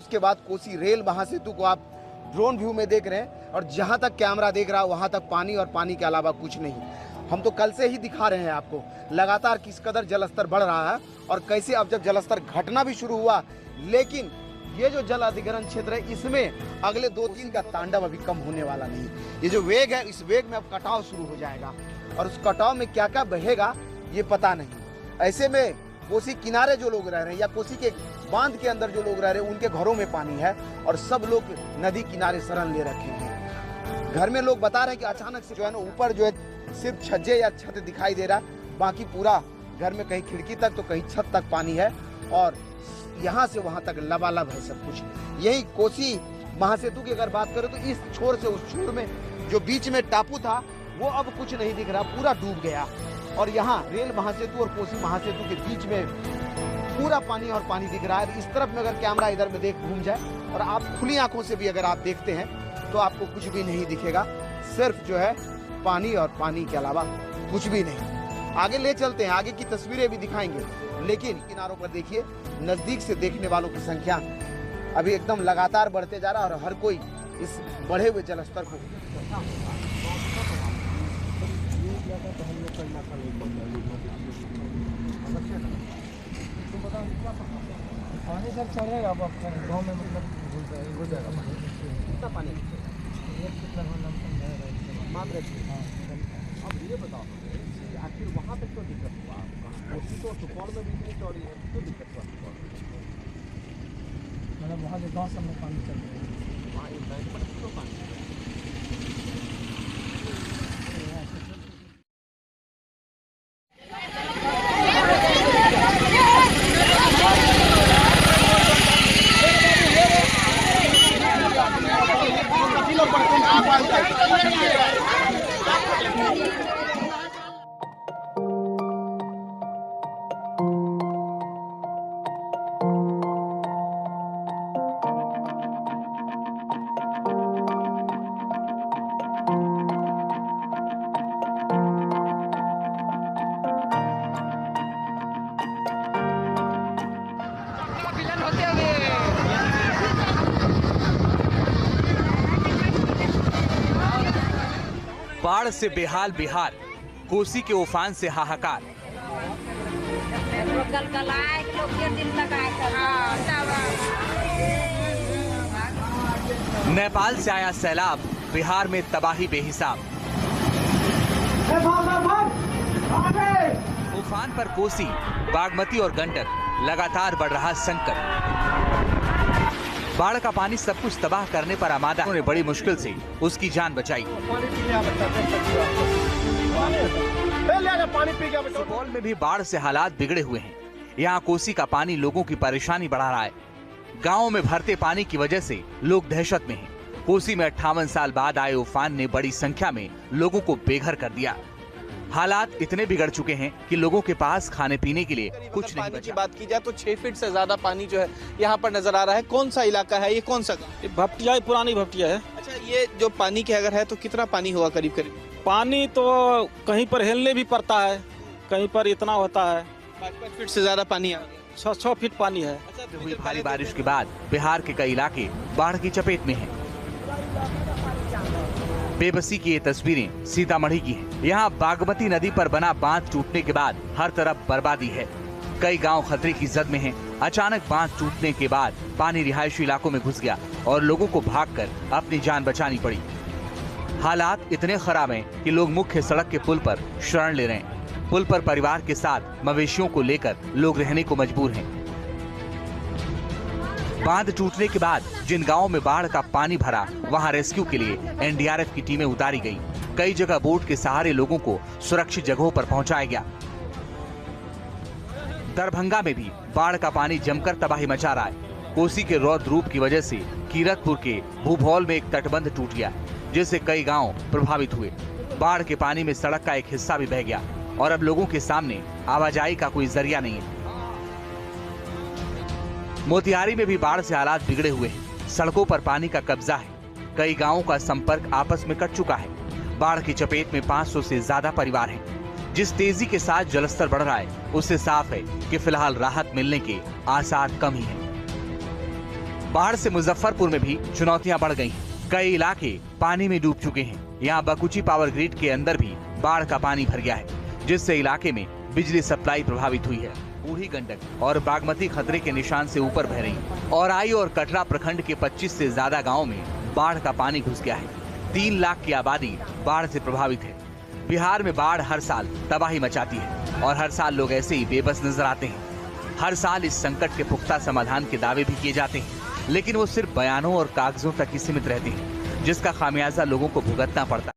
उसके बाद कोसी रेल महासेतु को आप ड्रोन व्यू में देख रहे हैं और जहां तक कैमरा देख रहा है वहां तक पानी और पानी के अलावा कुछ नहीं। हम तो कल से ही दिखा रहे हैं आपको लगातार किस कदर जलस्तर बढ़ रहा है और कैसे अब जब जलस्तर घटना भी शुरू हुआ, लेकिन ये जो जल अधिग्रहण क्षेत्र है इसमें अगले 2-3 का तांडव अभी कम होने वाला नहीं। ये जो वेग है इस वेग में अब कटाव शुरू हो जाएगा और उस कटाव में क्या क्या बहेगा ये पता नहीं। ऐसे में कोसी किनारे जो लोग रह रहे हैं या कोसी के बांध के अंदर जो लोग रह रहे हैं उनके घरों में पानी है और सब लोग नदी किनारे शरण ले रखे हैं। घर में लोग बता रहे हैं कि अचानक से जो है ना ऊपर जो है सिर्फ छज्जे या छत दिखाई दे रहा है, बाकी पूरा घर में कहीं खिड़की तक तो कहीं छत तक पानी है और यहाँ से वहाँ तक लबालब है सब कुछ। यही कोसी महासेतु की अगर बात करें तो इस छोर से उस छोर में जो बीच में टापू था वो अब कुछ नहीं दिख रहा, पूरा डूब गया। और यहाँ रेल महासेतु और कोसी महासेतु के बीच में पूरा पानी और पानी दिख रहा है। इस तरफ में अगर कैमरा इधर में देख घूम जाए और आप खुली आंखों से भी अगर आप देखते हैं तो आपको कुछ भी नहीं दिखेगा, सिर्फ जो है पानी और पानी के अलावा कुछ भी नहीं। आगे ले चलते हैं, आगे की तस्वीरें भी दिखाएंगे, लेकिन किनारों पर देखिए नजदीक से देखने वालों की संख्या अभी एकदम लगातार बढ़ते जा रहा है और हर कोई इस बढ़े हुए जलस्तर को पानी सब चढ़ेगा अब गाँव में, मतलब हो जाएगा पानी। कितना पानी कितना मात्र। अब ये बताओ आखिर वहाँ तक क्यों दिक्कत हुआ? कोसी तो सुपौल में भी इतनी चौड़ी है, क्यों दिक्कत हुआ सुपौल में? मतलब वहाँ जो गाँव सब में पानी चल रहा है, वहाँ एक बैंक पर क्यों पानी? बाढ़ से बेहाल बिहार, कोसी के उफान से हाहाकार। नेपाल से आया सैलाब, बिहार में तबाही बेहिसाब। उफान पर कोसी, बागमती और गंडक, लगातार बढ़ रहा संकट। बाढ़ का पानी सब कुछ तबाह करने पर आमादा, उन्होंने बड़ी मुश्किल से उसकी जान बचाई। सुपौल में भी बाढ़ से हालात बिगड़े हुए हैं। यहाँ कोसी का पानी लोगों की परेशानी बढ़ा रहा है। गाँव में भरते पानी की वजह से लोग दहशत में हैं। कोसी में 58 साल बाद आए उफान ने बड़ी संख्या में लोगों को बेघर कर दिया। हालात इतने बिगड़ चुके हैं कि लोगों के पास खाने पीने के लिए कुछ नहीं बचा। की बात की जाए तो 6 फीट से ज्यादा पानी जो है यहाँ पर नजर आ रहा है। कौन सा इलाका है ये, कौन सा गाँव? भपटिया, पुरानी भपटिया है। अच्छा, ये जो पानी के अगर है तो कितना पानी हुआ करीब करीब? पानी तो कहीं पर हेलने भी पड़ता है, कहीं पर इतना होता है। 5 फीट से ज्यादा पानी आ गया। 6 फीट पानी है। हुई भारी बारिश के बाद बिहार के कई इलाके बाढ़ की चपेट में हैं। बेबसी की ये तस्वीरें सीतामढ़ी की हैं। यहाँ बागमती नदी पर बना बांध टूटने के बाद हर तरफ बर्बादी है। कई गांव खतरे की जद में हैं। अचानक बांध टूटने के बाद पानी रिहायशी इलाकों में घुस गया और लोगों को भागकर अपनी जान बचानी पड़ी। हालात इतने खराब हैं कि लोग मुख्य सड़क के पुल पर शरण ले रहे हैं। पुल पर परिवार के साथ मवेशियों को लेकर लोग रहने को मजबूर हैं। बांध टूटने के बाद जिन गांवों में बाढ़ का पानी भरा, वहां रेस्क्यू के लिए एनडीआरएफ की टीमें उतारी गई। कई जगह बोट के सहारे लोगों को सुरक्षित जगहों पर पहुंचाया गया। दरभंगा में भी बाढ़ का पानी जमकर तबाही मचा रहा है। कोसी के रौद्र रूप की वजह से कीरतपुर के भूभौल में एक तटबंध टूट गया, जिससे कई गांव प्रभावित हुए। बाढ़ के पानी में सड़क का एक हिस्सा भी बह गया और अब लोगों के सामने आवाजाही का कोई जरिया नहीं है। मोतिहारी में भी बाढ़ से हालात बिगड़े हुए हैं। सड़कों पर पानी का कब्जा है। कई गांवों का संपर्क आपस में कट चुका है। बाढ़ की चपेट में 500 से ज्यादा परिवार हैं। जिस तेजी के साथ जलस्तर बढ़ रहा है उससे साफ है कि फिलहाल राहत मिलने के आसार कम ही हैं। बाढ़ से मुजफ्फरपुर में भी चुनौतियां बढ़ गई हैं। कई इलाके पानी में डूब चुके हैं। यहाँ बकुची पावर ग्रिड के अंदर भी बाढ़ का पानी भर गया है, जिससे इलाके में बिजली सप्लाई प्रभावित हुई है। बूढ़ी गंडक और बागमती खतरे के निशान से ऊपर बह रही और आई और कटरा प्रखंड के 25 से ज्यादा गाँव में बाढ़ का पानी घुस गया है। 3 लाख की आबादी बाढ़ से प्रभावित है। बिहार में बाढ़ हर साल तबाही मचाती है और हर साल लोग ऐसे ही बेबस नजर आते हैं। हर साल इस संकट के पुख्ता समाधान के दावे भी किए जाते हैं, लेकिन वो सिर्फ बयानों और कागजों तक ही सीमित रहते हैं, जिसका खामियाजा लोगों को भुगतना पड़ता है।